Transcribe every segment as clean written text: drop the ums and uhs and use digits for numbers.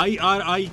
IRI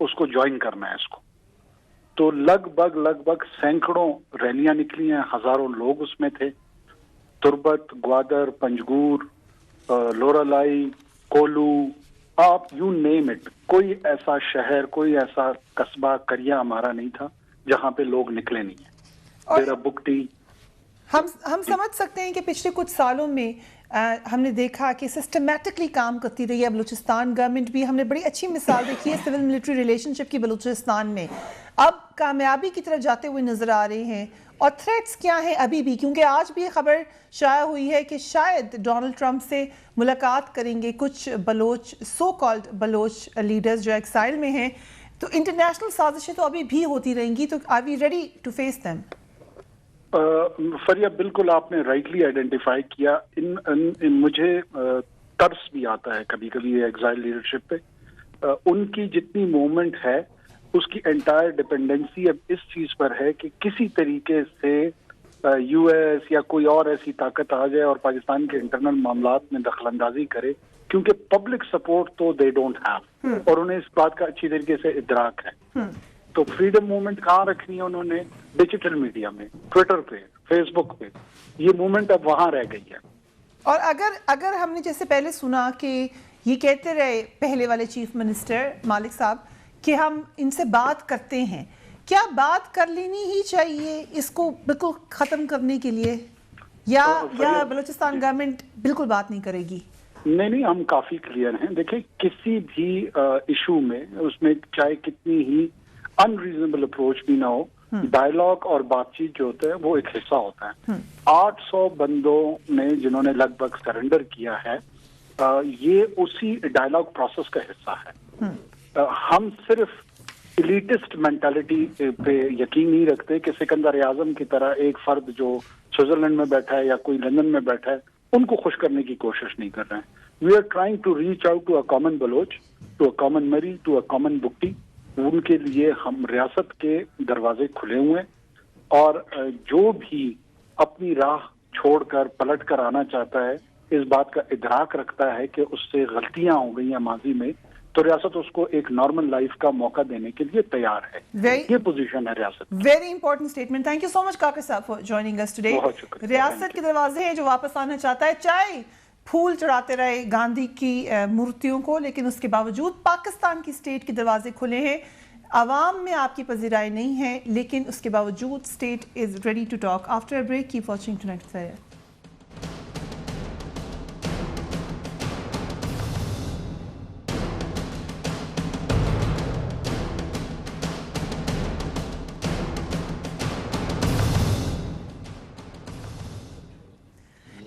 اس کو join کرنا ہے اس کو. تو لگ بھگ سینکڑوں ریلیاں نکلی ہیں, ہزاروں لوگ اس میں تھے. تربت, گوادر, پنجگور, لورالائی, کولو, آپ یو نیم اٹ, کوئی ایسا شہر, کوئی ایسا قصبہ, قریہ ہمارا نہیں تھا جہاں پہ لوگ نکلے نہیں ہیں. میرا بکٹی ہم سمجھ سکتے ہیں کہ پچھلے کچھ سالوں میں ہم نے دیکھا کہ سسٹمیٹکلی کام کرتی رہی ہے بلوچستان گورنمنٹ بھی. ہم نے بڑی اچھی مثال دیکھی ہے سول ملٹری ریلیشن شپ کی بلوچستان میں. اب کامیابی کی طرف جاتے ہوئے نظر آ رہے ہیں. اور تھریٹس کیا ہیں ابھی بھی, کیونکہ آج بھی یہ خبر شائع ہوئی ہے کہ شاید ڈونلڈ ٹرمپ سے ملاقات کریں گے کچھ Baloch, so called Baloch leaders جو ایکسائل میں ہیں. تو انٹرنیشنل سازشیں تو ابھی بھی ہوتی رہیں گی, تو are we ready to face them? Fariha, بالکل آپ نے رائٹلی آئیڈینٹیفائی کیا. مجھے ترس بھی آتا ہے کبھی کبھی ایگزائل لیڈرشپ پہ. ان کی جتنی موومنٹ ہے اس کی انٹائر ڈپینڈنسی اب اس چیز پر ہے کہ کسی طریقے سے یو ایس یا کوئی اور ایسی طاقت آ جائے اور پاکستان کے انٹرنل معاملات میں دخل اندازی کرے, کیونکہ پبلک سپورٹ تو دے ڈونٹ ہیو, اور انہیں اس بات کا اچھی طریقے سے ادراک ہے. تو فریڈم موومنٹ کہاں رکھنی ہے انہوں نے؟ ڈیجیٹل میڈیا میں, ٹویٹر پہ, فیس بک پہ. یہ موومنٹ اب وہاں رہ گئی ہے. اور اگر ہم نے جیسے پہلے سنا کہ یہ کہتے رہے پہلے والے چیف منسٹر مالک صاحب کہ ہم ان سے بات کرتے ہیں, کیا بات کر لینی ہی چاہیے اس کو بالکل ختم کرنے کے لیے, یا بلوچستان گورنمنٹ بالکل بات نہیں کرے گی؟ نہیں, ہم کافی کلیئر ہیں. دیکھیں, کسی بھی ایشو میں اس میں چاہے کتنی ہی ان ریزنیبل اپروچ بھی نہ ہو, ڈائلاگ اور بات چیت جو ہوتا ہے وہ ایک حصہ ہوتا ہے. 800 بندوں نے جنہوں نے لگ بھگ سرنڈر کیا ہے, یہ اسی ڈائلاگ پروسیس کا حصہ ہے. ہم صرف ایلیٹسٹ مینٹالٹی پہ یقین نہیں رکھتے کہ سکندر اعظم کی طرح ایک فرد جو سوئٹزرلینڈ میں بیٹھا ہے یا کوئی لندن میں بیٹھا ہے ان کو خوش کرنے کی کوشش نہیں کر رہے ہیں. We are trying to reach out to a common Baloch, to a common Marri, to a common Bugti. ان کے لیے ہم ریاست کے دروازے کھلے ہوئے ہیں, اور جو بھی اپنی راہ چھوڑ کر پلٹ کر آنا چاہتا ہے, اس بات کا ادراک رکھتا ہے کہ اس سے غلطیاں ہو گئی ہیں ماضی میں, تو ریاست اس کو ایک نارمل لائف کا موقع دینے کے لیے تیار ہے. یہ پوزیشن ہے ریاست. Very important statement. Thank you so much Kakar صاحب فار جوائننگ اس ٹوڈے. ریاست کے دروازے ہیں, جو واپس آنا چاہتا ہے چاہے پھول چڑھاتے رہے گاندھی کی مورتیوں کو, لیکن اس کے باوجود پاکستان کی اسٹیٹ کے دروازے کھلے ہیں. عوام میں آپ کی پذیرائی نہیں ہے, لیکن اس کے باوجود state is ready to talk. After a break keep watching tonight فیئر.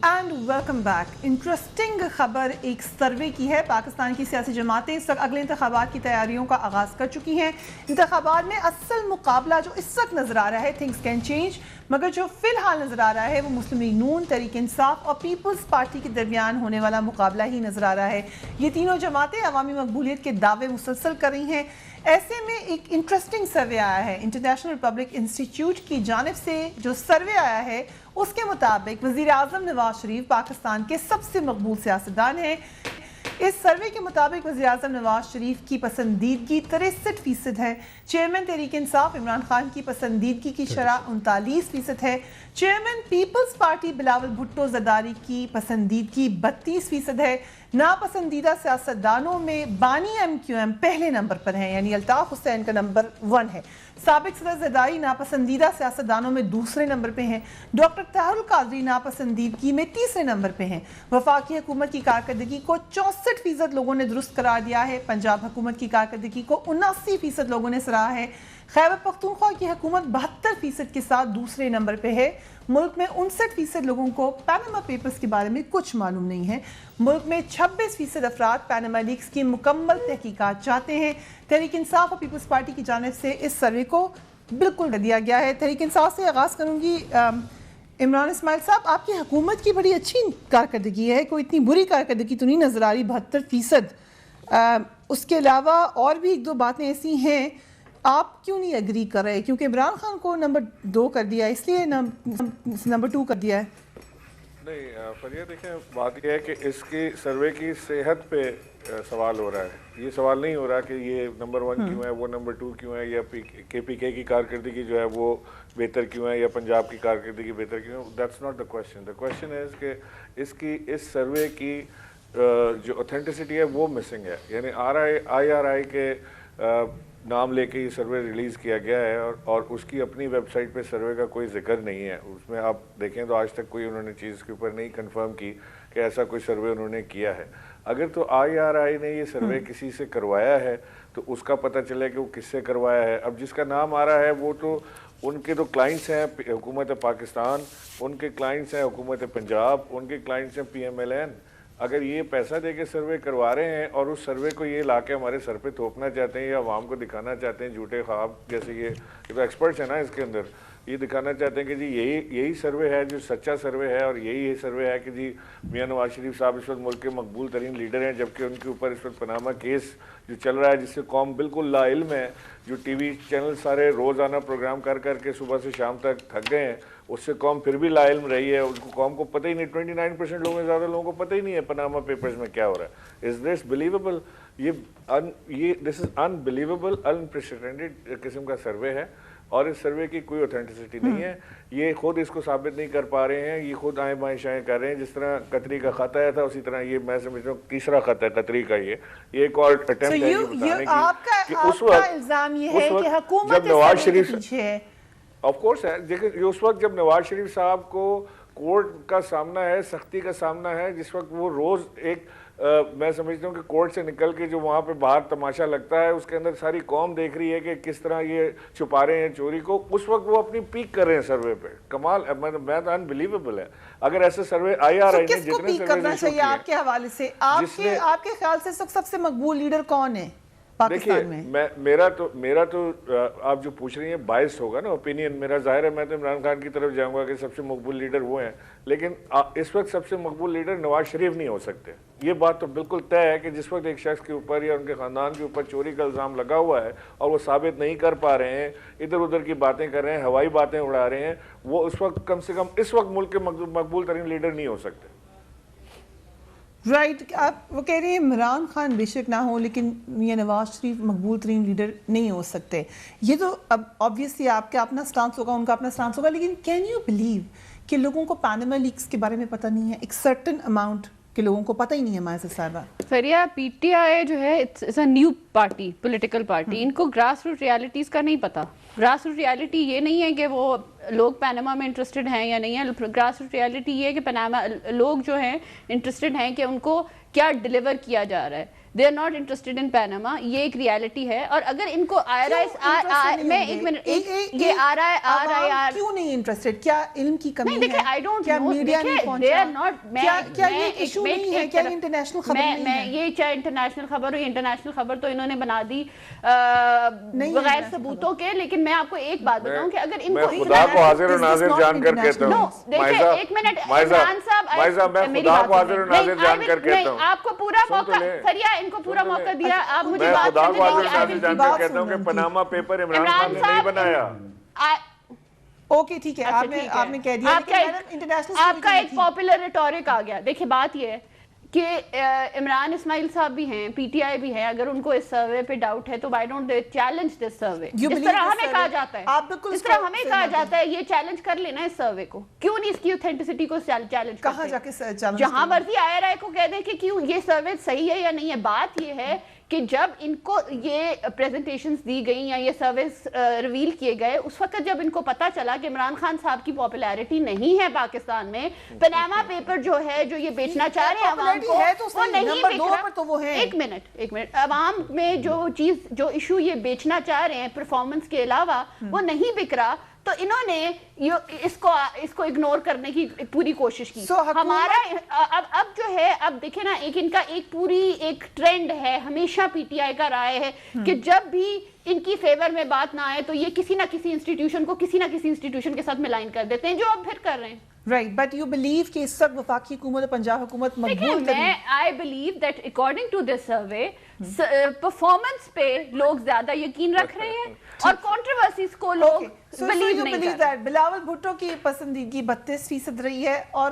And welcome back. انٹرسٹنگ خبر ایک سروے کی ہے. پاکستان کی سیاسی جماعتیں اس وقت اگلے انتخابات کی تیاریوں کا آغاز کر چکی ہیں. انتخابات میں اصل مقابلہ جو اس وقت نظر آ رہا ہے, تھنگس کین چینج, مگر جو فی الحال نظر آ رہا ہے وہ مسلم لیگ نون, تحریک انصاف اور پیپلز پارٹی کے درمیان ہونے والا مقابلہ ہی نظر آ رہا ہے. یہ تینوں جماعتیں عوامی مقبولیت کے دعوے مسلسل کر رہی ہیں. ایسے میں ایک انٹرسٹنگ سروے آیا ہے انٹرنیشنل ریپبلک انسٹیٹیوٹ کی جانب سے. جو سروے آیا ہے اس کے مطابق وزیر اعظم نواز شریف پاکستان کے سب سے مقبول سیاستدان ہیں. اس سروے کے مطابق وزیر اعظم نواز شریف کی پسندیدگی 63% ہے. چیئرمین تحریک انصاف عمران خان کی پسندیدگی کی شرح 39% ہے. Chairman Peoples Party Bilawal Bhutto Zardari کی پسندیدگی 32% ہے. ناپسندیدہ سیاستدانوں میں بانی ایم کیو ایم پہلے نمبر پر ہیں, یعنی الطاف حسین کا نمبر 1 ہے. سابق صدر زرداری ناپسندیدہ سیاستدانوں میں دوسرے نمبر پہ ہیں. ڈاکٹر طاہر القادری ناپسندیدگی میں تیسرے نمبر پہ ہیں. وفاقی حکومت کی کارکردگی کو 64% لوگوں نے درست قرار دیا ہے. پنجاب حکومت کی کارکردگی کو 79% لوگوں نے سراہا ہے. خیبر پختونخوا کی حکومت 72% کے ساتھ دوسرے نمبر پہ ہے. ملک میں 59% لوگوں کو پیناما پیپرز کے بارے میں کچھ معلوم نہیں ہے. ملک میں 26% افراد پیناما لیکس کی مکمل تحقیقات چاہتے ہیں. تحریک انصاف اور پیپلز پارٹی کی جانب سے اس سروے کو بالکل کر دیا گیا ہے. تحریک انصاف سے آغاز کروں گی. عمران اسماعیل صاحب, آپ کی حکومت کی بڑی اچھی کارکردگی ہے, کوئی اتنی بری کارکردگی تو نہیں نظر آ رہی 72%. اس کے علاوہ اور بھی ایک دو باتیں ایسی ہیں, آپ کیوں نہیں ایگری کر رہے؟ کیونکہ عمران خان کو نمبر 2 کر دیا, اس لیے نمبر 2 کر دیا ہے. نہیں فریہ دیکھیں بات یہ ہے کہ اس کی سروے کی صحت پہ سوال ہو رہا ہے. یہ سوال نہیں ہو رہا کہ یہ نمبر 1 کیوں ہے, وہ نمبر 2 کیوں ہے, یا پی کے کی کارکردگی جو ہے وہ بہتر کیوں ہے, یا پنجاب کی کارکردگی بہتر کیوں ہے. That's not the question. The question is کہ اس سروے کی جو اوتھینٹسٹی ہے وہ مسنگ ہے. یعنی IRI کے نام لے کے یہ سروے ریلیز کیا گیا ہے اور اس کی اپنی ویب سائٹ پہ سروے کا کوئی ذکر نہیں ہے. اس میں آپ دیکھیں تو آج تک کوئی انہوں نے چیز کے اوپر نہیں کنفرم کی کہ ایسا کوئی سروے انہوں نے کیا ہے. اگر تو IRI نے یہ سروے کسی سے کروایا ہے تو اس کا پتہ چلے کہ وہ کس سے کروایا ہے. اب جس کا نام آ رہا ہے وہ تو ان کے تو کلائنٹس ہیں حکومت پاکستان, ان کے کلائنٹس ہیں حکومت پنجاب, ان کے کلائنٹس ہیں PMLN. اگر یہ پیسہ دے کے سروے کروا رہے ہیں اور اس سروے کو یہ لا کے ہمارے سر پہ تھوپنا چاہتے ہیں یا عوام کو دکھانا چاہتے ہیں جھوٹے خواب, جیسے یہ تو ایکسپرٹس ہیں نا اس کے اندر, یہ دکھانا چاہتے ہیں کہ جی یہی سروے ہے جو سچا سروے ہے, اور یہی سروے ہے کہ جی میاں نواز شریف صاحب اس وقت ملک کے مقبول ترین لیڈر ہیں, جبکہ ان کے اوپر اس وقت پاناما کیس جو چل رہا ہے جس سے قوم بالکل لا علم ہے. جو ٹی وی چینل سارے روزانہ پروگرام کر کے صبح سے شام تک تھک گئے ہیں, اس سے قوم پھر بھی لا علم رہی ہے. اس کو قوم کو پتہ ہی نہیں, 29% لوگوں میں زیادہ لوگوں کو پتہ ہی نہیں ہے پاناما پیپرز میں کیا ہو رہا ہے. از دس بلیویبل؟ یہ دس از انبلیویبل, انپریسیڈنٹڈ قسم کا سروے ہے, اور اس سروے کی کوئی اوتھینٹسٹی نہیں ہے. یہ خود اس کو ثابت نہیں کر پا رہے ہیں, یہ خود آئیں بائیں شائیں کر رہے ہیں. جس طرح قطری کا خط آیا تھا اسی طرح یہ میں سمجھتا ہوں تیسرا خط ہے قطری کا. یہ ایک اور اٹیمپٹ ہے یہ بتانے کی کہ اس وقت الزام یہ ہے کہ حکومت جب نواز شریف پیچھے ہے. آف کورس ہے, دیکھیں اس وقت جب نواز شریف صاحب کو کورٹ کا سامنا ہے, سختی کا سامنا ہے, جس وقت وہ روز ایک میں سمجھتا ہوں کہ کورٹ سے نکل کے جو وہاں پہ باہر تماشا لگتا ہے اس کے اندر ساری قوم دیکھ رہی ہے کہ کس طرح یہ چھپا رہے ہیں چوری کو, اس وقت وہ اپنی پیک کر رہے ہیں سروے پہ. کمال, میں تو انبلیویبل ہے. اگر ایسے سروے IRI نے کس کو پیک کرنا چاہیے آپ کے حوالے سے؟ آپ کے خیال سے سب سے مقبول لیڈر کون ہے پاکستان میں؟ میرا تو آپ جو پوچھ رہی ہیں باعث ہوگا نا اوپینین میرا, ظاہر ہے میں تو عمران خان کی طرف جاؤں گا کہ سب سے مقبول لیڈر وہ ہیں, لیکن اس وقت سب سے مقبول لیڈر نواز شریف نہیں ہو سکتے. یہ بات تو بالکل طے ہے کہ جس وقت ایک شخص کے اوپر یا ان کے خاندان کے اوپر چوری کا الزام لگا ہوا ہے اور وہ ثابت نہیں کر پا رہے ہیں, ادھر ادھر کی باتیں کر رہے ہیں, ہوائی باتیں اڑا رہے ہیں, وہ اس وقت کم سے کم اس وقت ملک کے مقبول ترین لیڈر نہیں ہو سکتے. رائٹ, آپ وہ کہہ رہے ہیں عمران خان بے شک نہ ہو لیکن میاں نواز شریف مقبول ترین لیڈر نہیں ہو سکتے. یہ تو اب آبویسلی آپ کا اپنا سٹانس ہوگا, ان کا اپنا سٹانس ہوگا, لیکن کین یو بلیو کہ لوگوں کو پاناما لیکس کے بارے میں پتہ نہیں ہے؟ ایک سرٹن اماؤنٹ کے لوگوں کو پتہ ہی نہیں ہے. معزز صاحبہ فریہ, PTI جو ہے it's a new party, political party, ان کو گراس روٹ ریالٹیز کا نہیں پتہ. گراس روٹ ریالٹی یہ نہیں ہے کہ وہ لوگ پاناما میں انٹرسٹڈ ہیں یا نہیں ہیں. گراس روٹ ریالٹی یہ ہے کہ پاناما لوگ جو ہیں انٹرسٹڈ ہیں کہ ان کو کیا ڈیلیور کیا جا رہا ہے. They are not interested in Panama, یہ ایک ریالٹی ہے. اور اگر ان کو میں ایک منٹ, یہ RI کیوں نہیں انٹرسٹڈ؟ کیا علم کی کمی ہے؟ آئی ڈونٹ کیا میڈیا نہیں پہنچا؟ کیا یہ ایشو نہیں ہے؟ کیا انٹرنیشنل خبر نہیں ہے؟ یہ چاہے انٹرنیشنل خبر ہو, انٹرنیشنل خبر تو انہوں نے بنا دی بغیر ثبوتوں کے. لیکن میں آپ کو ایک بات بتاؤں کہ اگر ان کو خدا کو حاضر و ناظر جان کر کہتا ہوں, دیکھیں ایک منٹ عمران صاحب, میں خدا کو حاضر و ناظر جان کر کہتا ہوں, آپ کو پورا موقع, فریہ ان کو پورا موقع دیا, آپ مجھے بات کرنے دیں. جان کر کہتا ہوں کہ پاناما پیپر عمران خان نے نہیں بنایا. اوکے ٹھیک ہے, آپ نے کہہ دیا. آپ کا ایک پاپولر ریٹورک آ گیا. دیکھیں بات یہ ہے کہ عمران اسماعیل صاحب بھی ہیں, PTI بھی ہیں, اگر ان کو اس سروے پہ ڈاؤٹ ہے تو why don't they challenge this survey? اس طرح ہمیں کہا جاتا ہے, اس طرح ہمیں کہا جاتا ہے یہ چیلنج کر لینا اس سروے کو. کیوں نہیں اس کی اوتھینٹسٹی کو چیلنج کہاں جا کے جہاں مرضی IRI کو کہہ دیں کہ کیوں یہ سروے صحیح ہے یا نہیں ہے. بات یہ ہے کہ جب ان کو یہ پریزنٹیشنز دی گئیں یا یہ سروس ریویل کیے گئے, اس وقت جب ان کو پتا چلا کہ عمران خان صاحب کی پاپولیرٹی نہیں ہے پاکستان میں, پاناما پیپر جو ہے جو یہ بیچنا چاہ رہے ہیں عوام کو وہ نہیں بک رہا. ایک منٹ, عوام میں جو چیز جو ایشو یہ بیچنا چاہ رہے ہیں پرفارمنس کے علاوہ وہ نہیں بک رہا, تو انہوں نے اس کو اگنور کرنے کی پوری کوشش کی. ہمارا اب جو ہے, اب دیکھیں نا, ان کا ایک پوری ایک ٹرینڈ ہے, ہمیشہ PTI کا رائے ہے کہ جب بھی ان کی فیور میں بات نہ آئے تو یہ کسی نہ کسی انسٹیٹیوشن کے ساتھ ملائن کر دیتے ہیں, جو اب پھر کر رہے ہیں. Right, but you believe کہ اس وقت وفاقی حکومت پنجاب حکومت مقبول کریں؟ I believe that according to this survey performance پہ لوگ زیادہ یقین رکھ رہے ہیں اور controversies کو لوگ believe نہیں کر رہے. بلاول بھٹو کی پسندیدگی 32% رہی ہے اور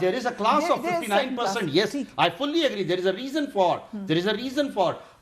there is a class of 59%. Yes, I fully agree. There is a reason for.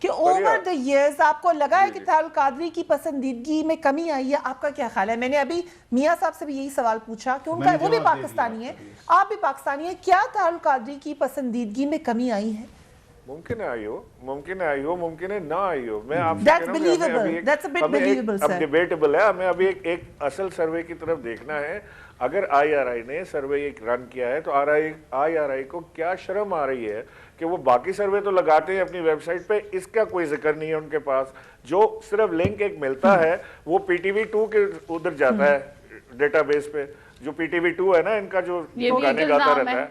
کہ اوور دا ایئرز آپ کو لگا ہے کہ طاہر القادری کی پسندیدگی میں کمی آئی ہے؟ آپ کا کیا خیال ہے؟ میں نے ابھی میاں صاحب سے بھی یہی سوال پوچھا کہ ان کا وہ بھی پاکستانی ہے، آپ بھی پاکستانی ہیں، کیا طاہر القادری کی پسندیدگی میں کمی آئی ہے؟ ممکن ہے آئی ہو، ممکن ہے آئی ہو، ممکن ہے نہ آئی ہو. میں آپ سے اب ڈیبیٹیبل ہے. ہمیں ابھی ایک اصل سروے کی طرف دیکھنا ہے. اگر آئی آر آئی نے سروے ایک رن کیا ہے تو آئی آر آئی کو کیا شرم آ رہی ہے کہ وہ باقی سروے تو لگاتے ہیں اپنی ویب سائٹ پہ، اس کا کوئی ذکر نہیں ہے ان کے پاس. جو صرف لنک ایک ملتا ہے وہ پی ٹی وی 2 کے ادھر جاتا ہے ڈیٹا بیس پہ. جو پی ٹی وی 2 ہے نا ان کا جو گانے گاتا رہتا ہے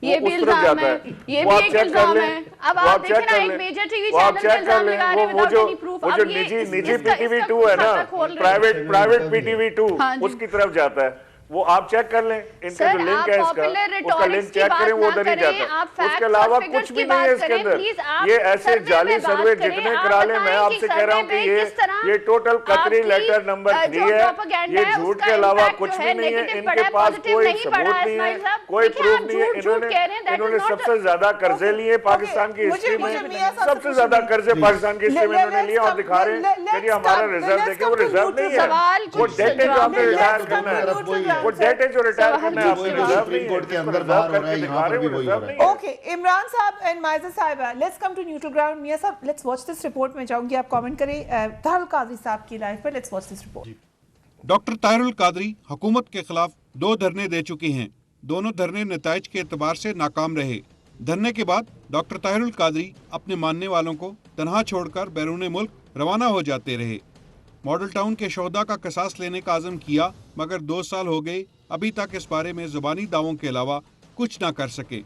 یہ بھی الزام ہے، یہ بھی ایک الزام ہے. اب آپ دیکھیں نا ایک میجر ٹی وی چینل پہ الزام لگا رہے ہیں وداؤٹ اینی پروف. وہ جو نجی پی ٹی وی 2 ہے نا، پرائیویٹ پی ٹی وی 2 اس کی طرف جاتا ہے. وہ آپ چیک کر لیں، ان کا جو لنک ہے اس کا لنک چیک کریں، وہ ادھر نہیں جاتا. اس کے علاوہ کچھ بھی نہیں ہے اس کے اندر. یہ ایسے جعلی سروے جتنے کرا لیں، میں آپ سے کہہ رہا ہوں کہ یہ ٹوٹل قطری لیٹر نمبر 3 ہے. یہ جھوٹ کے علاوہ کچھ بھی نہیں ہے. ان کے پاس کوئی ثبوت نہیں ہے، کوئی پروف نہیں ہے. انہوں نے سب سے زیادہ قرضے لیے پاکستان کی ہسٹری میں، سب سے زیادہ قرضے پاکستان کی ہسٹری میں انہوں نے لیے، اور دکھا رہے ہیں کہ ہمارا ریزرو دیکھیں. وہ ریزرو نہیں ہے، وہ ڈیٹ ہے جو ہم نے ریٹائر کرنا ہے. وہ ڈیٹ ہے جو ریٹائر کرنا ہے، آپ نے ریزرو نہیں ہے. کے اندر باہر ہو رہا ہے، یہاں پر بھی وہی ہو رہا ہے. اوکے عمران صاحب اینڈ مائزہ صاحبہ، let's come to neutral ground. میاں صاحب لیٹس واچ دس رپورٹ. میں چاہوں گی آپ کامنٹ کریں طاہر القادری صاحب کی لائف پر. Let's watch this report. Doctor Tahir ul-Qadri حکومت کے خلاف 2 دھرنے دے چکی ہیں. دونوں دھرنے نتائج کے اعتبار سے ناکام رہے. دھرنے کے بعد ڈاکٹر طاہر القادری اپنے ماننے والوں کو تنہا چھوڑ کر بیرون ملک روانہ ہو جاتے رہے. ماڈل ٹاؤن کے شہداء کا قصاص لینے کا عزم کیا، مگر 2 سال ہو گئے ابھی تک اس بارے میں زبانی دعووں کے علاوہ کچھ نہ کر سکے.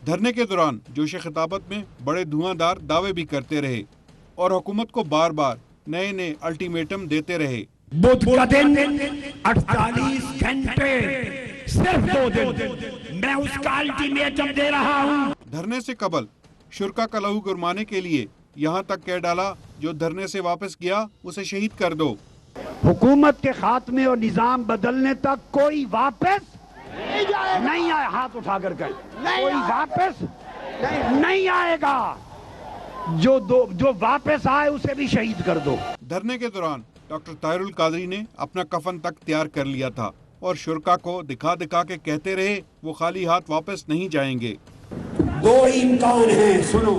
دھرنے کے دوران جوش خطابت میں بڑے دھواں دار دعوے بھی کرتے رہے اور حکومت کو بار بار نئے الٹیمیٹم دیتے رہے. بدھ کا دن 48 گھنٹے صرف 2 دن میں اس کا الٹیمیٹم دے رہا ہوں. دھرنے سے قبل شرکا کا لہو گرمانے کے لیے یہاں تک کہہ ڈالا جو دھرنے سے واپس گیا اسے شہید کر دو. حکومت کے خاتمے اور نظام بدلنے تک کوئی واپس نہیں آئے. ہاتھ اٹھا کر کوئی واپس نہیں آئے گا. جو واپس آئے اسے بھی شہید کر دو. دھرنے کے دوران ڈاکٹر طاہر القادری نے اپنا کفن تک تیار کر لیا تھا اور شرکا کو دکھا دکھا کے کہتے رہے وہ خالی ہاتھ واپس نہیں جائیں گے. 2 امکان ہیں، سنو.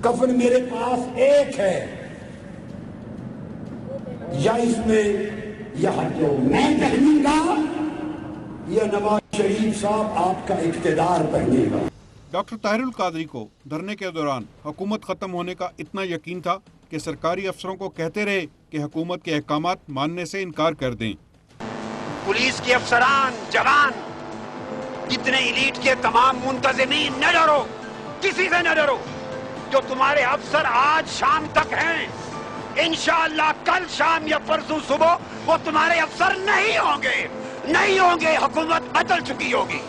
کفن میرے پاس ایک ہے، یا اس میں جو میں پہنوں گا یا نواز شریف صاحب آپ کا اقتدار پہنے گا. ڈاکٹر طاہر القادری کو دھرنے کے دوران حکومت ختم ہونے کا اتنا یقین تھا کہ سرکاری افسروں کو کہتے رہے کہ حکومت کے احکامات ماننے سے انکار کر دیں. پولیس کے افسران، جوان، جتنے ایلیٹ کے تمام منتظمین، نہ ڈرو، کسی سے نہ ڈرو. جو تمہارے افسر آج شام تک ہیں، انشاءاللہ کل شام یا پرسوں صبح وہ تمہارے افسر نہیں ہوں گے. حکومت بدل چکی ہوگی.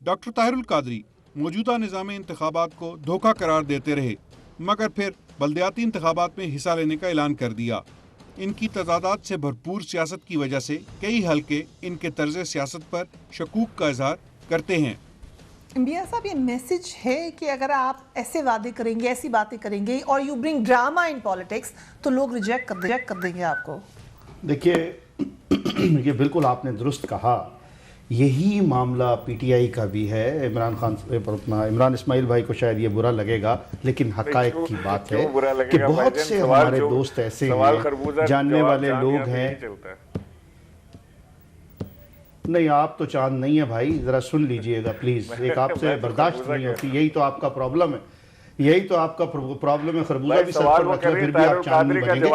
ڈاکٹر طاہر القادری موجودہ نظام انتخابات کو دھوکہ قرار دیتے رہے، مگر پھر بلدیاتی انتخابات میں حصہ لینے کا اعلان کر دیا. ان کی تضادات سے بھرپور سیاست کی وجہ سے کئی حلقے ان کے طرز سیاست پر شکوک کا اظہار کرتے ہیں. میاں صاحب یہ میسج ہے کہ اگر آپ ایسے وعدے کریں گے، ایسی باتیں کریں گے اور you bring drama in politics تو لوگ ریجیکٹ کر دیں گے آپ کو. دیکھیے یہ بالکل آپ نے درست کہا. یہی معاملہ پی ٹی آئی کا بھی ہے. عمران اسماعیل بھائی کو شاید یہ برا لگے گا، لیکن حقائق کی بات ہے کہ بہت سے ہمارے دوست ایسے ہیں، جاننے والے لوگ ہیں. نہیں آپ تو چاند نہیں ہے بھائی، ذرا سن لیجئے گا پلیز. ایک آپ سے برداشت نہیں ہوتی، یہی تو آپ کا پرابلم ہے. یہی تو آپ کا پرابلم ہے. خربوزہ بھی سر پر رکھے پھر بھی آپ چاند نہیں بنیں گے.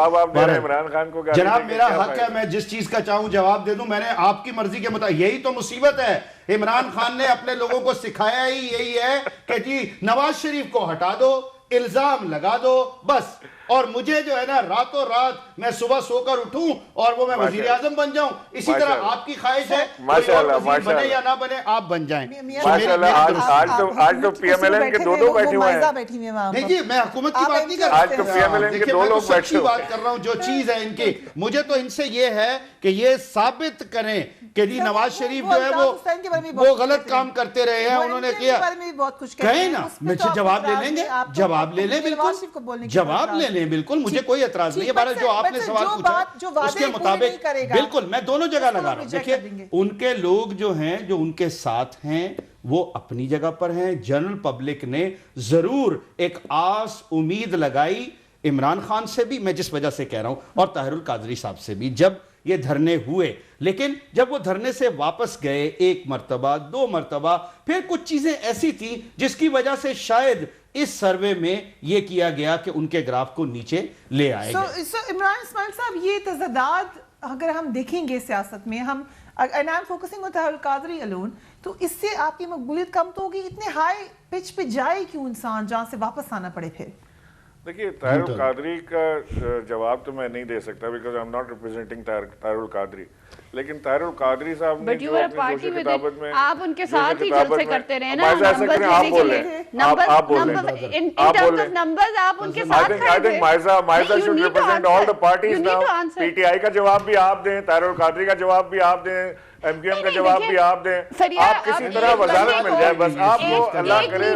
جناب میرا حق ہے، میں جس چیز کا چاہوں جواب دے دوں. میں نے آپ کی مرضی کے مطابق، یہی تو مصیبت ہے. عمران خان نے اپنے لوگوں کو سکھایا ہی یہی ہے کہ جی نواز شریف کو ہٹا دو، الزام لگا دو بس. اور مجھے جو ہے نا راتوں رات میں صبح سو کر اٹھوں اور وہ میں وزیر اعظم بن جاؤں. اسی طرح آپ کی خواہش ہے کوئی اور وزیر بنے یا نہ بنے آپ بن جائیں. آج تو پی ایم ایل این کے 2 لوگ بیٹھے ہوئے ہیں. نہیں جی میں حکومت کی بات نہیں کر رہا ہوں، دیکھیے میں تو سچی بات کر رہا ہوں. جو چیز ہے ان کی، مجھے تو ان سے یہ ہے کہ یہ ثابت کریں کہ جی نواز شریف جو ہے وہ غلط کام کرتے رہے ہیں. انہوں نے کیا کہیں نا، میں جواب لے لیں گے. جواب لے لیں بالکل، جواب لے لیں بالکل، مجھے کوئی اعتراض نہیں ہے. بارہ جو آپ نے سوال پوچھا اس کے مطابق بالکل میں دونوں جگہ لگا رہا ہوں. دیکھیے ان کے لوگ جو ہیں جو ان کے ساتھ ہیں وہ اپنی جگہ پر ہیں. جنرل پبلک نے ضرور ایک آس امید لگائی عمران خان سے بھی، میں جس وجہ سے کہہ رہا ہوں، اور طاہر القادری صاحب سے بھی، جب یہ دھرنے ہوئے. لیکن جب وہ دھرنے سے واپس گئے ایک مرتبہ 2 مرتبہ، پھر کچھ چیزیں ایسی تھیں جس کی وجہ سے شاید اس سروے میں یہ کیا گیا کہ ان کے گراف کو نیچے لے آئے گئے. عمران اسماعیل صاحب، یہ تضادات اگر ہم دیکھیں گے سیاست میں، ہم and I'm focusing on Tahir al-Qadri alone، تو اس سے آپ کی مقبولیت کم تو ہوگی. اتنے ہائی پچ پہ جائے کیوں انسان جہاں سے واپس آنا پڑے پھر؟ دیکھیے طاہر القادری کا جواب تو میں نہیں دے سکتا because I am not representing Tahir ul-Qadri, لیکن طاہر القادری صاحب نے جو اپنی جوش کتابت میں آپ ان کے ساتھ ہی جلسے کرتے رہے نا، آپ بولیں آپ بولیں آپ ان کے ساتھ I think Maiza should represent all the parties now. PTI کا جواب بھی آپ دیں، طاہر القادری کا جواب بھی آپ دیں، ایم کیو ایم کا جواب بھی آپ دیں. آپ کسی طرح وزارت مل جائے بس. آپ کو اللہ کرے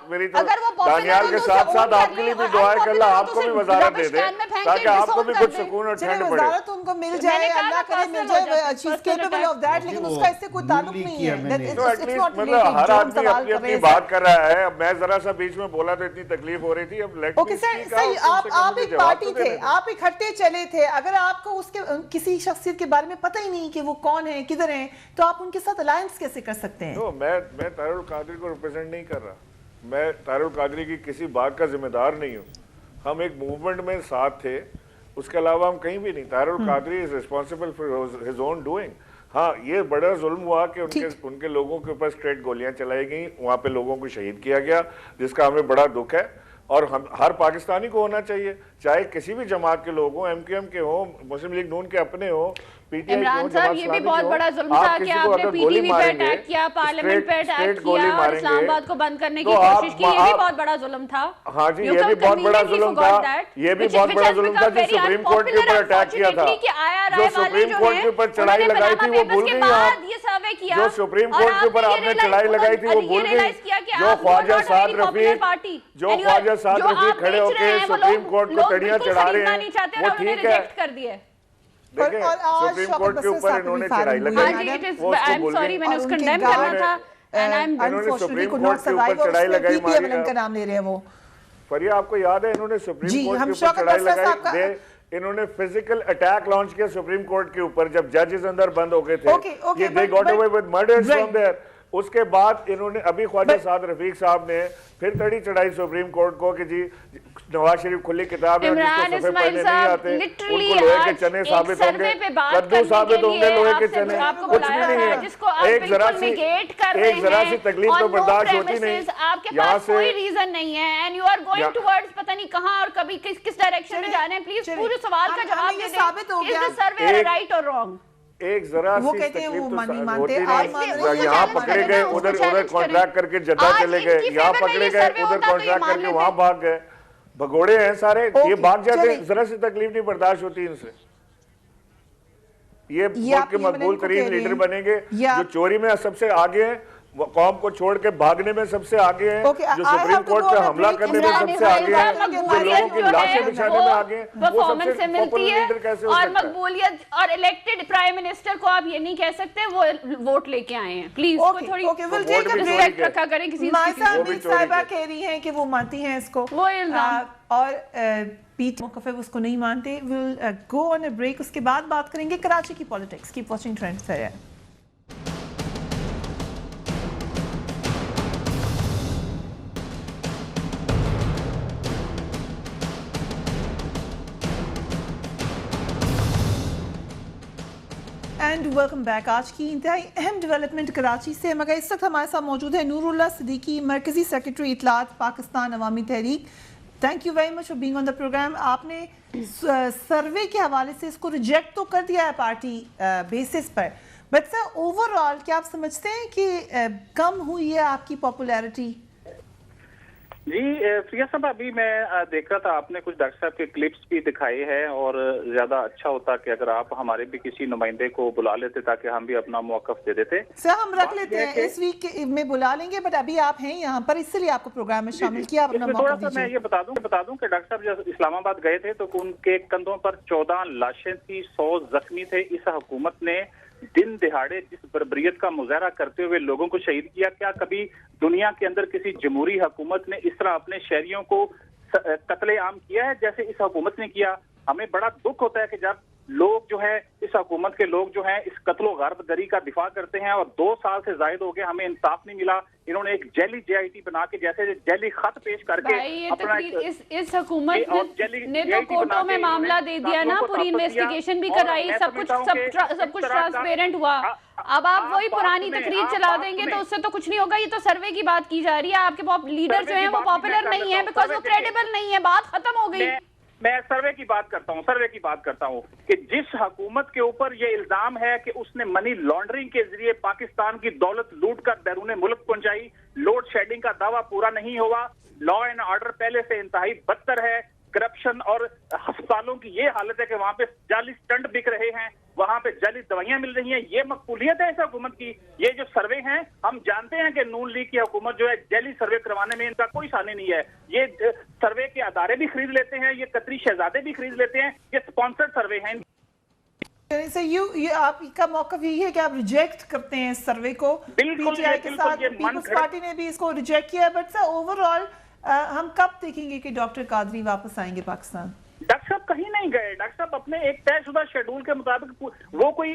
میری تو دانیال کے ساتھ ساتھ آپ کے لیے بھی دعا ہے کہ اللہ آپ کو بھی وزارت دے دے تاکہ آپ کو بھی کچھ سکون اور ٹھنڈ پڑے. وزارت ان کو مل جائے، اللہ کرے مل جائے، she is capable of that، لیکن اس کا اس سے کوئی تعلق نہیں ہے. مطلب ہر آدمی اپنی اپنی بات کر رہا ہے. اب میں ذرا سا بیچ میں بولا تو اتنی تکلیف ہو رہی تھی. اب اوکے سر، صحیح، آپ ایک پارٹی تھے، آپ اکٹھے چلے تھے. اگر آپ کو اس کے کسی شخصیت کے بارے میں پتہ ہی نہیں کہ وہ کون ہے کدھر ہیں، تو آپ ان کے ساتھ الائنس کیسے کر سکتے ہیں؟ میں طاہر القادری کو ریپرزینٹ نہیں کر رہا. میں طاہر القادری کی کسی بات کا ذمہ دار نہیں ہوں. ہم ایک موومنٹ میں ساتھ تھے، اس کے علاوہ ہم کہیں بھی نہیں. Tahir ul-Qadri is responsible for his own doing. ہاں یہ بڑا ظلم ہوا کہ ان کے لوگوں کے اوپر اسٹریٹ گولیاں چلائی گئیں، وہاں پہ لوگوں کو شہید کیا گیا، جس کا ہمیں بڑا دکھ ہے. اور ہر پاکستانی کو ہونا چاہیے، چاہے کسی بھی جماعت کے لوگ ہوں، ایم کیو ایم کے ہوں، مسلم لیگ نون کے اپنے ہوں، عمران صاحب یہ بھی بہت بڑا ظلم تھا کہ آپ نے پی ٹی وی پہ اٹیک کیا، پارلیمنٹ پہ اٹیک کیا اور اسلام آباد کو بند کرنے کی کوشش کی. یہ بھی بہت بڑا ظلم تھا. ہاں جی یہ بھی بہت بڑا ظلم تھا. یہ بھی بہت بڑا ظلم تھا جو سپریم کورٹ کے اوپر اٹیک کیا تھا، جو سپریم کورٹ کے اوپر چڑھائی لگائی تھی وہ بھول گئی آپ. جو سپریم کورٹ کے اوپر آپ نے چڑھائی لگائی تھی وہ بھول گئی. جو خواجہ سعد رفیق کھڑے ہو کے سپریم کورٹ کو تڑیاں چڑھا رہے ہیں وہ ٹھیک ہے. دیکھیں سپریم کورٹ کے اوپر انہوں نے چڑھائی لگائی، وہ اس کو بول گئی. میں نے اس کو کنڈیم کرنا تھا. انہوں نے سپریم کورٹ کے اوپر چڑھائی لگائی. کا نام لے رہے ہیں وہ فریہ آپ کو یاد ہے انہوں نے سپریم کورٹ کے اوپر چڑھائی لگائی. انہوں نے فزیکل اٹیک لانچ کیا سپریم کورٹ کے اوپر جب ججز اندر بند ہو گئے تھے. they got away with murders from there. اس کے بعد انہوں نے ابھی خواجہ سعد رفیق صاحب نے پھر تڑی چڑھائی سپریم کورٹ کو کہ جی نواز شریف کھلی کتاب ہے جس کو صفحے پڑھنے نہیں آتے ان کو لوہے کے چنے ثابت ہوں گے، کدو ثابت ہوں گے لوہے کے چنے. کچھ بھی نہیں ہے. ایک ذرا سی تکلیف تو برداشت ہوتی نہیں. آپ کے پاس کوئی ریزن نہیں ہے and you are going towards پتہ نہیں کہاں اور کبھی کس ڈائریکشن میں جانے. پلیز پورے سوال کا جواب دے دیں. از دا سروے رائٹ اور رانگ؟ ایک ذرا سی تکلیف تو ہوتی نہیں. یہاں پکڑے گئے ادھر کانٹریکٹ کر کے جدہ چلے گئے، یہاں پکڑے گئے ادھر کانٹریکٹ کر کے وہاں بھاگ گئے. بھگوڑے ہیں سارے، یہ بھاگ جاتے ہیں. ذرا سی تکلیف نہیں برداشت ہوتی ان سے. یہ ملک کے مقبول ترین لیڈر بنیں گے جو چوری میں سب سے آگے ہیں، قوم کو چھوڑ کے بھاگنے میں سب سے آگے ہیں، جو سپریم کورٹ پہ حملہ کرنے میں سب سے آگے ہیں، جو لوگوں کی لاشیں بچھانے میں آگے ہیں، وہ سب سے پاپولر لیڈر کیسے ہو سکتا ہے؟ اور مقبولیت اور الیکٹڈ پرائم منسٹر کو آپ یہ نہیں کہہ سکتے وہ ووٹ لے کے آئے ہیں. پلیز تھوڑی ریسپیکٹ رکھا کریں. کسی صاحبہ کہہ رہی ہیں کہ وہ مانتی ہیں اس کو، وہ الزام اور پیٹ موقف ہے اس کو نہیں مانتے. ول گو آن اے بریک، اس کے بعد بات کریں گے کراچی کی پالیٹکس. Keep watching trends. ہے اینڈ ویلکم بیک. آج کی انتہائی اہم ڈیولپمنٹ کراچی سے. مگر اس وقت ہمارے ساتھ موجود ہے نور اللہ صدیقی، مرکزی سیکرٹری اطلاعات Pakistan Awami Tehreek. Thank you very much for being on the programme. آپ نے سروے کے حوالے سے اس کو ریجیکٹ تو کر دیا ہے party basis per, but sir over all کیا آپ سمجھتے ہیں کہ کم ہوئی ہے آپ کی پاپولیرٹی؟ جی فریہ صاحب، ابھی میں دیکھ رہا تھا آپ نے کچھ ڈاکٹر صاحب کے کلپس بھی دکھائے ہیں، اور زیادہ اچھا ہوتا کہ اگر آپ ہمارے بھی کسی نمائندے کو بلا لیتے تاکہ ہم بھی اپنا موقف دے دیتے. سر ہم رکھ لیتے ہیں، اس ویک میں بلا لیں گے، بٹ ابھی آپ ہیں یہاں پر، اس لیے آپ کو پروگرام میں شامل کیا. تھوڑا سا میں یہ بتا دوں کہ ڈاکٹر صاحب جب اسلام آباد گئے تھے تو ان کے کندھوں پر 14 لاشیں تھی، 100 زخمی تھے. اس حکومت نے دن دہاڑے جس بربریت کا مظاہرہ کرتے ہوئے لوگوں کو شہید کیا، کیا کبھی دنیا کے اندر کسی جمہوری حکومت نے اس طرح اپنے شہریوں کو قتل عام کیا ہے جیسے اس حکومت نے کیا؟ ہمیں بڑا دکھ ہوتا ہے کہ جب لوگ جو ہے اس حکومت کے لوگ جو ہیں اس قتل و غارت گری کا دفاع کرتے ہیں، اور 2 سال سے زائد ہو گئے ہمیں انصاف نہیں ملا. انہوں نے ایک جیلی JIT بنا کے جیسے جیلی خط پیش کر کے اپنا اس حکومت نے تو کورٹوں میں معاملہ دے دیا نا، پوری انویسٹیگیشن بھی کرائی، سب کچھ ٹرانسپیرنٹ ہوا. اب آپ وہی پرانی تقریر چلا دیں گے تو اس سے تو کچھ نہیں ہوگا. یہ تو سروے کی بات کی جا رہی ہے، آپ کے لیڈر جو ہیں وہ پاپولر نہیں ہیں بیکاز وہ کریڈیبل نہیں ہے. بات ختم ہو گئی. میں سروے کی بات کرتا ہوں کہ جس حکومت کے اوپر یہ الزام ہے کہ اس نے منی لانڈرنگ کے ذریعے پاکستان کی دولت لوٹ کر بیرون ملک پہنچائی، لوڈ شیڈنگ کا دعویٰ پورا نہیں ہوا، لا اینڈ آرڈر پہلے سے انتہائی بدتر ہے، کرپشن اور ہسپتالوں کی یہ حالت ہے کہ وہاں پہ جعلی سٹنٹ بک رہے ہیں، وہاں پہ جعلی دوائیاں مل رہی ہیں. یہ مقبولیت ہے اس حکومت کی. یہ جو سروے ہیں، ہم جانتے ہیں کہ نون لیگ کی حکومت جو ہے جعلی سروے کروانے میں ان کا کوئی شانی نہیں ہے. یہ سروے کے ادارے بھی خرید لیتے ہیں، یہ قطری شہزادے بھی خرید لیتے ہیں، یہ سپانسرڈ سروے ہیں. آپ کا موقف یہی ہے کہ آپ ریجیکٹ کرتے ہیں اس سروے کو؟ بالکل کے ساتھ پیپلز پارٹی نے بھی اس کو ریجیکٹ کیا ہے، بٹ سر اوور آل ہم کب دیکھیں گے کہ ڈاکٹر قادری واپس آئیں گے پاکستان؟ ڈاکٹر صاحب کہیں نہیں گئے. ڈاکٹر صاحب اپنے ایک طے شدہ شیڈول کے مطابق وہ کوئی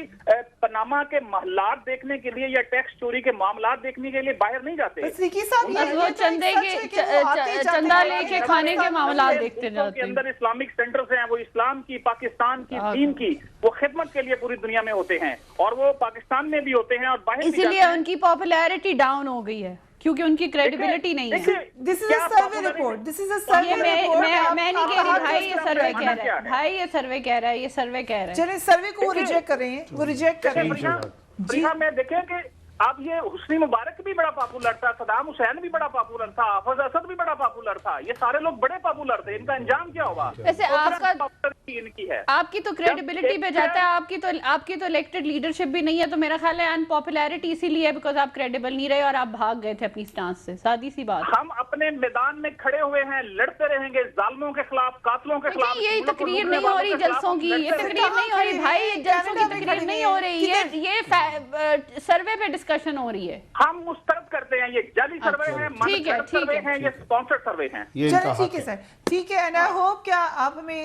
پاناما کے محلات دیکھنے کے لیے یا ٹیکس چوری کے معاملات دیکھنے کے لیے باہر نہیں جاتے. وہ چندہ لے کے کھانے کے معاملات دیکھتے جاتے ہیں. اندر اسلامک سینٹرز ہیں، وہ اسلام کی، پاکستان کی، دین کی وہ خدمت کے لیے پوری دنیا میں ہوتے ہیں، اور وہ پاکستان میں بھی ہوتے ہیں اور باہر بھی. اسی لیے ان کی پاپولیرٹی ڈاؤن ہو گئی ہے کیونکہ ان کی کریڈیبلٹی نہیں ہے. This is a survey report. This is a survey report. میں نہیں کہہ رہی بھائی، یہ سروے کہہ رہا ہے. بھائی یہ سروے کہہ رہا ہے، یہ سروے کہہ رہا ہے. چلیں سروے کو وہ ریجیکٹ کر رہے ہیں، وہ ریجیکٹ کر رہے ہیں. جی ہاں، میں دیکھیں کہ اب یہ حسنی مبارک بھی بڑا پاپولر تھا، صدام حسین بھی بڑا پاپولر تھا، حافظ اسد بھی بڑا پاپولر تھا. یہ سارے لوگ بڑے پاپولر تھے. ان کا انجام کیا ہوا؟ ویسے آپ کی تو کریڈیبلٹی پہ جاتا ہے، آپ کی تو الیکٹڈ لیڈرشپ بھی نہیں ہے. تو میرا خیال ہے ان پاپولیرٹی اسی لیے بیکاز آپ کریڈیبل نہیں رہے اور آپ بھاگ گئے تھے اپنی سٹانس سے. سادی سی بات. ہم اپنے میدان میں کھڑے ہوئے ہیں، لڑتے رہیں گے ظالموں کے خلاف، قاتلوں کے خلاف. یہی تقریر نہیں ہو رہی جلسوں کی، یہ تقریر نہیں ہو رہی بھائی، یہ جلسوں کی تقریر نہیں ہو رہی، یہ سروے پہ ڈسکشن ہو رہی ہے. ہم مسترد کرتے ہیں، یہ جعلی سروے ہیں، منسلک سروے ہیں، یہ سپانسرڈ سروے ہیں. چلیں ٹھیک ہے سر، ٹھیک ہے. اینڈ آئی ہوپ کیا آپ ہمیں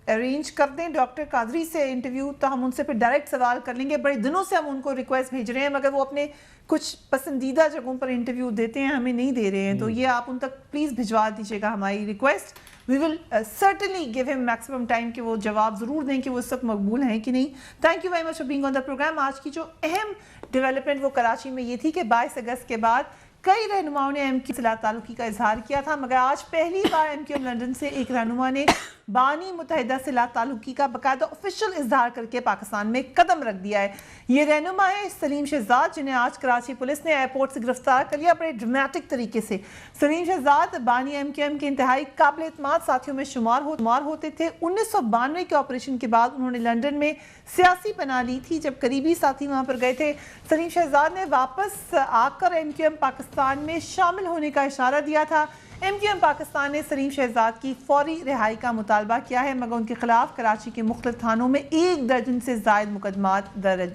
ارینج کر دیں ڈاکٹر قادری سے انٹرویو، تو ہم ان سے پھر ڈائریکٹ سوال کر لیں گے. بڑے دنوں سے ہم ان کو ریکویسٹ بھیج رہے ہیں، مگر وہ اپنے کچھ پسندیدہ جگہوں پر انٹرویو دیتے ہیں، ہمیں نہیں دے رہے ہیں. تو یہ آپ ان تک پلیز بھجوا دیجیے گا ہماری request. We will certainly give him maximum time کہ وہ جواب ضرور دیں کہ وہ اس وقت مقبول ہیں کہ نہیں. Thank you very much for being on the programme. آج کی جو اہم ڈیولپمنٹ وہ کراچی میں یہ تھی کہ 22 اگست کے بعد کئی رہنماؤں نے ایم کیو سے تعلقی کا اظہار کیا تھا، مگر آج پہلی بار ایم کیو لندن سے ایک رہنما نے بانی متحدہ سے تعلقی کا باقاعدہ آفیشیل اظہار کر کے پاکستان میں قدم رکھ دیا ہے. یہ رہنما ہے سلیم شہزاد، جنہیں آج کراچی پولیس نے ایئرپورٹ سے گرفتار کر لیا بڑے ڈرامیٹک طریقے سے. سلیم شہزاد بانی ایم کیو ایم کے انتہائی قابل اعتماد ساتھیوں میں شمار ہوتے تھے. 1992 کے آپریشن کے بعد انہوں نے لندن میں سیاسی پناہ لی تھی جب قریبی ساتھی وہاں پر گئے تھے. سلیم شہزاد نے واپس آ کر ایم کیو ایم پاکستان میں شامل ہونے کا اشارہ دیا تھا. ایم کیو ایم پاکستان نے سلیم شہزاد کی فوری رہائی کا مطالبہ کیا ہے، مگر ان کے خلاف کراچی کے مختلف تھانوں میں 1 درجن سے زائد مقدمات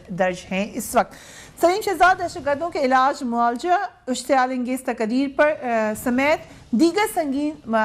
درج ہیں اس وقت. سلیم شہزاد دہشت گردوں کے علاج، معالجہ، اشتعال انگیز تقاریر پر سمیت دیگر سنگین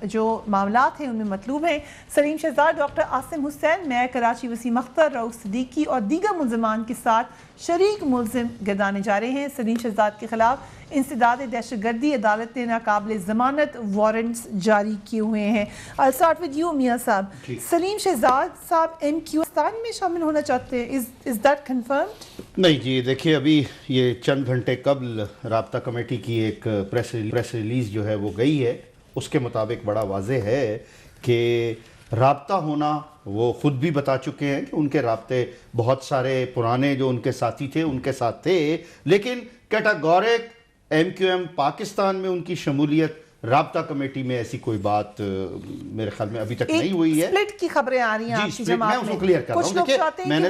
جو معاملات ہیں ان میں مطلوب ہیں. سلیم شہزاد ڈاکٹر عاصم حسین، میئر کراچی وسیم اختر، رؤوف صدیقی اور دیگر ملزمان کے ساتھ شریک ملزم گردانے جا رہے ہیں. سلیم شہزاد کے خلاف انسداد دہشت گردی عدالت نے ناقابل ضمانت وارنٹس جاری کیے ہوئے ہیں. I'll start with you میاں صاحب. سلیم شہزاد صاحب ایم کیو پاکستان میں شامل ہونا چاہتے ہیں، is that confirmed؟ نہیں جی، دیکھیے ابھی یہ چند گھنٹے قبل رابطہ کمیٹی کی ایک پریس ریلیز جو ہے وہ گئی ہے، اس کے مطابق بڑا واضح ہے کہ رابطہ ہونا، وہ خود بھی بتا چکے ہیں کہ ان کے رابطے بہت سارے پرانے جو ان کے ساتھی تھے ان کے ساتھ تھے، لیکن کیٹاگورک ایم کیو ایم پاکستان میں ان کی شمولیت رابطہ کمیٹی میں ایسی کوئی بات میرے خیال میں ابھی تک نہیں ہوئی ہے. سپلٹ کی خبریں آ رہی ہیں آپ کی جماعت میں. میں اس کو کلیئر کر رہا ہوں. دیکھیں میں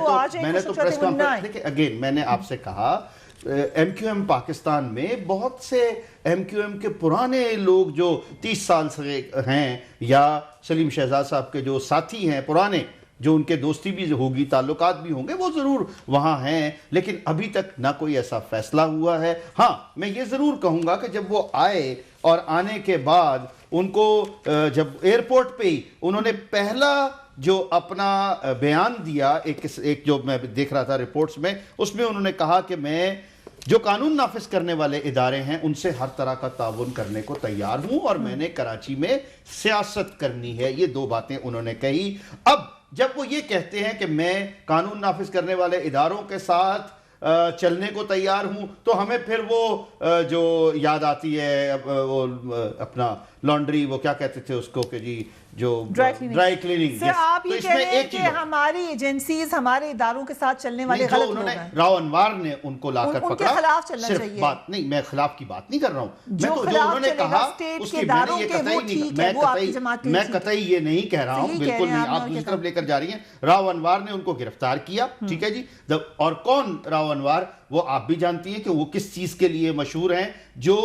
نے تو پریس کانفرنس دیکھیں اگین میں نے آپ سے کہا ایم کیو ایم پاکستان میں بہت سے ایم کیو ایم کے پرانے لوگ جو 30 سال سے ہیں یا سلیم شہزاد صاحب کے جو ساتھی ہیں پرانے جو ان کے دوستی بھی ہوگی تعلقات بھی ہوں گے وہ ضرور وہاں ہیں لیکن ابھی تک نہ کوئی ایسا فیصلہ ہوا ہے. ہاں میں یہ ضرور کہوں گا کہ جب وہ آئے اور آنے کے بعد ان کو جب ایئرپورٹ پہ ہی انہوں نے پہلا جو اپنا بیان دیا ایک جو میں دیکھ رہا تھا رپورٹس میں اس میں انہوں نے کہا کہ میں جو قانون نافذ کرنے والے ادارے ہیں ان سے ہر طرح کا تعاون کرنے کو تیار ہوں اور میں نے کراچی میں سیاست کرنی ہے. یہ دو باتیں انہوں نے کہی. اب جب وہ یہ کہتے ہیں کہ میں قانون نافذ کرنے والے اداروں کے ساتھ چلنے کو تیار ہوں تو ہمیں پھر وہ جو یاد آتی ہے وہ اپنا لانڈری وہ کیا کہتے تھے اس کو کہ جی جو ڈرائی کلیننگ. سر آپ یہ کہہ رہے ہیں کہ ہماری ایجنسیز ہمارے اداروں کے ساتھ چلنے والے غلط لوگ ہیں. راو انوار نے ان کو لا کر پکڑا. ان کے خلاف چلنا چاہیے. بات نہیں میں خلاف کی بات نہیں کر رہا ہوں. میں تو جو انہوں نے کہا اس کی میں قطعی یہ نہیں کہہ رہا ہوں بالکل نہیں. آپ دوسری طرف لے کر جا رہی ہیں. راو انوار نے ان کو گرفتار کیا ٹھیک ہے جی. اور کون راو انوار وہ آپ بھی جانتی ہیں کہ وہ کس چیز کے لیے مشہور ہیں جو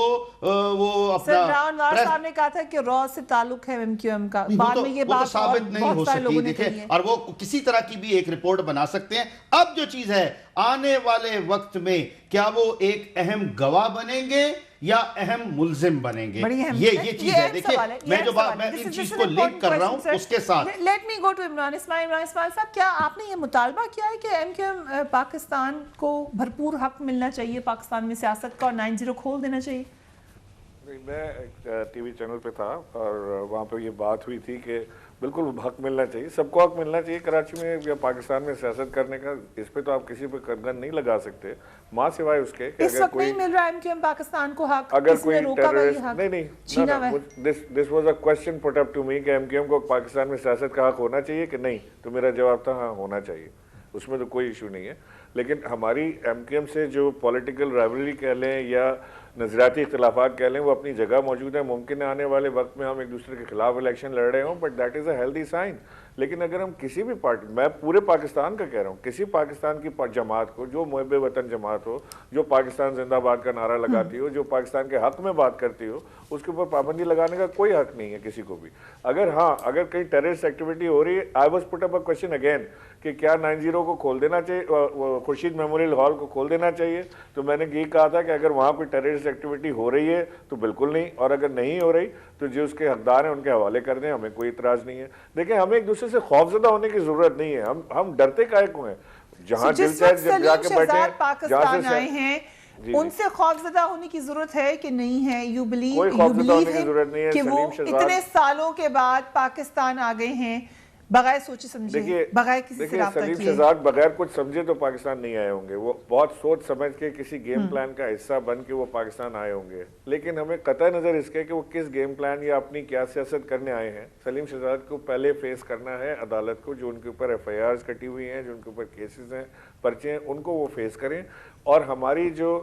وہ اپنا راو انوار صاحب نے کہا تھا کہ رو سے تعلق ہے ایم کیو ایم کا. بعد میں یہ بات ثابت نہیں ہو سکی دیکھیں اور وہ کسی طرح کی بھی ایک رپورٹ بنا سکتے ہیں. اب جو چیز ہے آنے والے وقت میں کیا وہ ایک اہم گواہ بنیں گے یا اہم ملزم بنیں گے یہ چیز ہے. دیکھیں میں جو بات میں ان چیز کو لنک کر رہا ہوں اس کے ساتھ let me go to Imran Ismail صاحب. کیا آپ نے یہ مطالبہ کیا ہے کہ ایم کیو ایم پاکستان کو بھرپور حق ملنا چاہیے پاکستان میں سیاست کا اور 90 کھول دینا چاہیے؟ میں ٹی وی چینل پہ تھا اور وہاں پہ یہ بات ہوئی تھی کہ بالکل حق ملنا چاہیے سب کو حق ملنا چاہیے کراچی میں یا پاکستان میں سیاست کرنے کا. اس پہ تو آپ کسی پہ کنگن نہیں لگا سکتے ماں سوائے اس کے کہ اس وقت نہیں مل رہا ایم کیو ایم پاکستان کو حق. اگر کوئی ٹیررسٹ نہیں this was a question put up to me کہ ایم کیو ایم کو پاکستان میں سیاست کا حق ہونا چاہیے کہ نہیں تو میرا جواب تھا ہاں ہونا چاہیے. اس میں تو کوئی ایشو نہیں ہے. لیکن ہماری ایم کیو ایم سے جو پولیٹیکل رائیولری کہہ لیں یا نظریاتی اختلافات کہہ لیں وہ اپنی جگہ موجود ہیں. ممکن ہے آنے والے وقت میں ہم ایک دوسرے کے خلاف الیکشن لڑ رہے ہوں but that is a healthy sign. لیکن اگر ہم کسی بھی پارٹی میں پورے پاکستان کا کہہ رہا ہوں کسی پاکستان کی جماعت کو جو محب وطن جماعت ہو جو پاکستان زندہ باد کا نعرہ لگاتی ہو جو پاکستان کے حق میں بات کرتی ہو اس کے اوپر پابندی لگانے کا کوئی حق نہیں ہے کسی کو بھی. اگر کہیں ٹیررسٹ ایکٹیویٹی ہو رہی ہے I was put up a question again کہ کیا 90 کو کھول دینا چاہیے خورشید میموریل ہال کو کھول دینا چاہیے. تو میں نے یہی کہا تھا کہ اگر وہاں کوئی ٹیررسٹ ایکٹیویٹی ہو رہی ہے تو بالکل نہیں اور اگر نہیں ہو رہی تو جو اس کے حقدار ہیں ان کے حوالے کر دیں. ہمیں کوئی اعتراض نہیں ہے. دیکھیں ہمیں ایک دوسرے سے خوفزدہ ہونے کی ضرورت نہیں ہے. ہم ڈرتے کائے کو ہیں جہاں دل چاہے جا کے بیٹھے پاکستان آئے ہیں ان سے خوفزدہ ہونے کی ضرورت ہے کہ نہیں ہے؟ یو بلیو کوئی خوفزدہ ہونے کی ضرورت نہیں ہے کہ وہ اتنے سالوں کے بعد پاکستان آ گئے ہیں بغیر سوچے سمجھے بغیر کسی سے رابطہ کیے. سلیم شہزاد بغیر کچھ سمجھے تو پاکستان نہیں آئے ہوں گے. وہ بہت سوچ سمجھ کے کسی گیم پلان کا حصہ بن کے وہ پاکستان آئے ہوں گے. لیکن ہمیں قطع نظر اس کے کہ وہ کس گیم پلان یا اپنی کیا سیاست کرنے آئے ہیں. سلیم شہزاد کو پہلے فیس کرنا ہے عدالت کو جو ان کے اوپر ایف آئی آرز کٹی ہوئی ہیں جو ان کے اوپر کیسز ہیں پرچے ہیں ان کو وہ فیس کریں. اور ہماری جو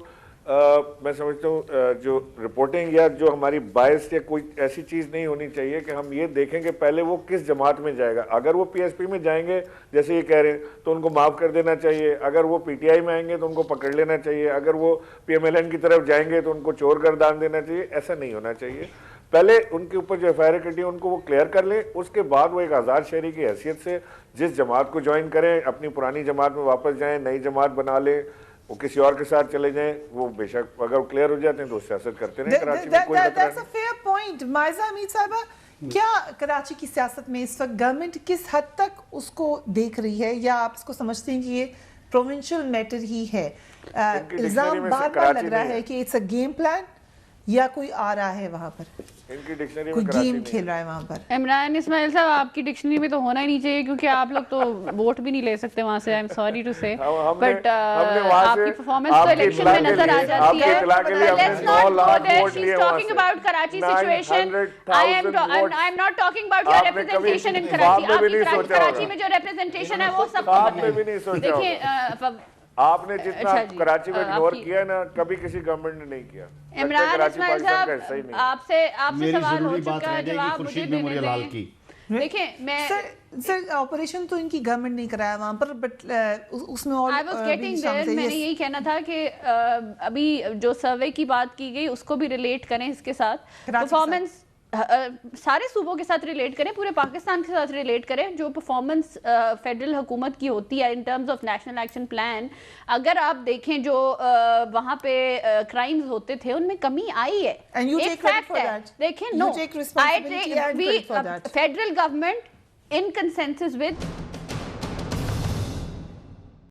میں سمجھتا ہوں جو رپورٹنگ یا جو ہماری باعث یا کوئی ایسی چیز نہیں ہونی چاہیے کہ ہم یہ دیکھیں کہ پہلے وہ کس جماعت میں جائے گا. اگر وہ پی ایس پی میں جائیں گے جیسے یہ کہہ رہے ہیں تو ان کو معاف کر دینا چاہیے. اگر وہ پی ٹی آئی میں آئیں گے تو ان کو پکڑ لینا چاہیے. اگر وہ پی ایم ایل این کی طرف جائیں گے تو ان کو چور گردان دینا چاہیے. ایسا نہیں ہونا چاہیے. پہلے ان کے اوپر جو ایف آئی آر کٹی ہے ان کو وہ کلیئر کر لیں. اس کے بعد وہ ایک آزاد شہری کی حیثیت سے جس جماعت کو جوائن کریں اپنی پرانی جماعت میں واپس جائیں نئی جماعت بنا لیں وہ کسی اور کے ساتھ چلے جائیں. وہ بے شک اگر کلیئر ہو جاتے ہیں تو سیاست کرتے رہیں. کراچی میں کوئی خطرہ نہیں. Fair point. مائزہ حمید صاحبہ کیا کراچی کی سیاست میں اس وقت گورنمنٹ کس حد تک اس کو دیکھ رہی ہے یا آپ اس کو سمجھتے ہیں کہ یہ پروونشل میٹر ہی ہے؟ الزام بار بار لگ رہا ہے کہ اٹس اے گیم پلان یا کوئی آ رہا ہے وہاں پر کوئی گیم کھیل رہا ہے وہاں پر. عمران اسماعیل صاحب آپ کی ڈکشنری میں تو ہونا ہی نہیں چاہیے کیونکہ آپ لوگ تو ووٹ بھی نہیں لے سکتے وہاں سے. آئی ایم سوری ٹو سے بٹ آپ کی پرفارمنس تو الیکشن میں نظر آ جاتی ہے. Let's not go there. She is talking about Karachi situation. I M not talking about your representation in Karachi. آپ کی کراچی میں جو ریپرزنٹیشن ہے وہ سب کو پتہ ہے. دیکھیں آپ نے جتنا کراچی کو اگنور کیا نا کبھی کسی گورنمنٹ نے نہیں کیا. عمران اسماعیل صاحب آپ سے سوال ہو چکا ہے, جواب مجھے دینے دیں. دیکھیں میں سر آپریشن تو ان کی گورنمنٹ نہیں کرایا وہاں پر, بٹ اس میں اور میں نے یہی کہنا تھا کہ ابھی جو سروے کی بات کی گئی اس کو بھی ریلیٹ کریں اس کے ساتھ, پرفارمنس سارے صوبوں کے ساتھ ریلیٹ کریں, پورے پاکستان کے ساتھ ریلیٹ کریں. جو پرفارمنس فیڈرل حکومت کی ہوتی ہے in terms of national action plan, اگر آپ دیکھیں جو وہاں پہ کرائمز ہوتے تھے ان میں کمی آئی ہے, ایک فیکٹ ہے. دیکھیں no, federal government in consensus with